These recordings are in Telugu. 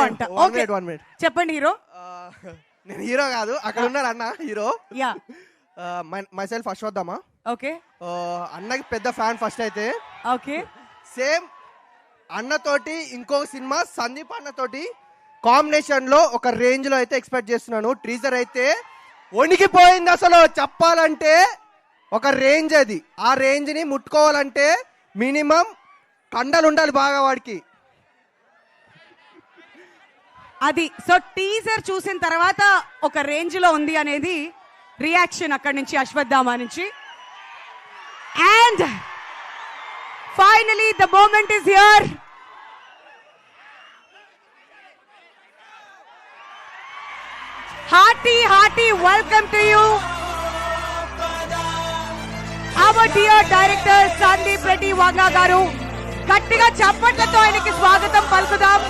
అంట. ఓకే చెప్పండి హీరో. నేను హీరో కాదు, అక్కడ ఉన్నారు అన్న hero. Yeah my self Ashwatthama. Okay అన్నకి పెద్ద ఫ్యాన్ ఫస్ట్ అయితే. ఓకే సేమ్ అన్నతోటి ఇంకో సినిమా సందీప్ అన్నతోటి కాంబినేషన్ లో ఒక రేంజ్ లో అయితే ఎక్స్పెక్ట్ చేస్తున్నాను. ట్రీజర్ అయితే వణికిపోయింది అసలు, చెప్పాలంటే ఒక రేంజ్ అది. ఆ రేంజ్ ని ముట్టుకోవాలంటే మినిమం కండలు ఉండాలి బాగా వాడికి. అది సో టీజర్ చూసిన తర్వాత ఒక రేంజ్ లో ఉంది అనేది రియాక్షన్ అక్కడి నుంచి అశ్వత్థామ నుంచి. And finally the moment is here. Hearty welcome to you, our dear director Sandeep Reddy Vanga garu. గట్టిగా చప్పట్లతో ఆయనకి స్వాగతం పలుకుదాం.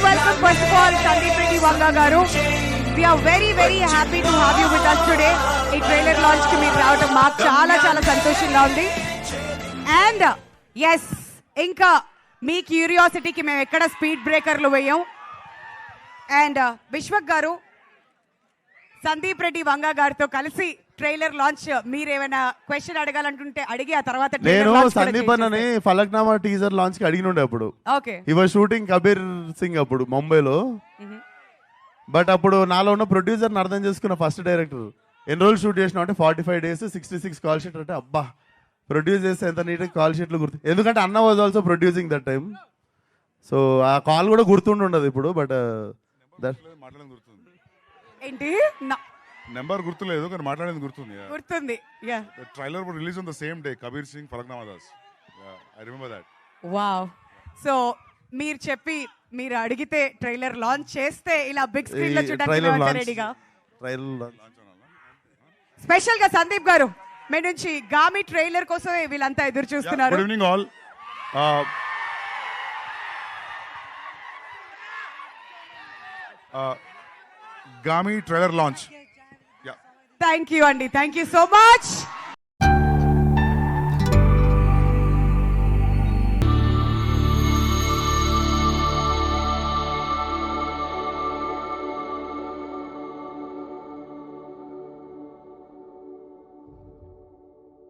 Welcome first of all Sandeep Reddy Vanga garu. We are very happy to have you with us today. ఈ ట్రైలర్ లాంచ్ కి మీరు రావడం మాకు చాలా సంతోషంగా ఉంది. అండ్ ఎస్ ఇంకా మీ క్యూరియాసిటీకి మేము ఎక్కడ స్పీడ్ బ్రేకర్లు వేయం. అండ్ విశ్వక్ గారు సందీప్ రెడ్డి వంగా గారితో కలిసి ట్రైలర్ లాంచ్ మీరేమైనా క్వశ్చన్ అడగాలంటుంటే అడిగి ఆ తర్వాత నేను సందీప్ అన్నని ఫలక్నామా టీజర్ లాంచ్ కి అడిగినుండే అప్పుడు. ఓకే ఈ వాజ్ షూటింగ్ కబీర్ సింగ్ అప్పుడు ముంబైలో. బట్ అప్పుడు నాలో ఉన్న ప్రొడ్యూసర్ని అర్థం చేసుకున్న ఫస్ట్ డైరెక్టర్ ఎన్ని రోజులు షూట్ చేసినా అంటే 45 days 66 కాల్ షీట్ అంటే అబ్బా ప్రొడ్యూస్ చేస్తే ఎంత నీట్గా కాల్ షీట్లు గుర్తు. ఎందుకంటే అన్న was also producing that time. So ఆ కాల్ కూడా గుర్తుండదు ఇప్పుడు. బట్ ఏంటి నెంబర్ గుర్తులేదు కానీ మాట్లాడేది గుర్తుంది. Trailer release on the same day Kabir Singh Falaknuma Das. I remember that. Wow. So మీరు అడిగితే ట్రైలర్ లాంచ్ చేస్తే ఇలా బిగ్ స్క్రీన్ లో చూడడానికి రెడీగా. స్పెషల్ గా సందీప్ గారు మీ నుంచి గామి ట్రైలర్ కోసమే వీళ్ళంతా ఎదురు చూస్తున్నారు. Good evening all. Gaami trailer launch. Thank you అండి, థ్యాంక్ యూ సో మచ్.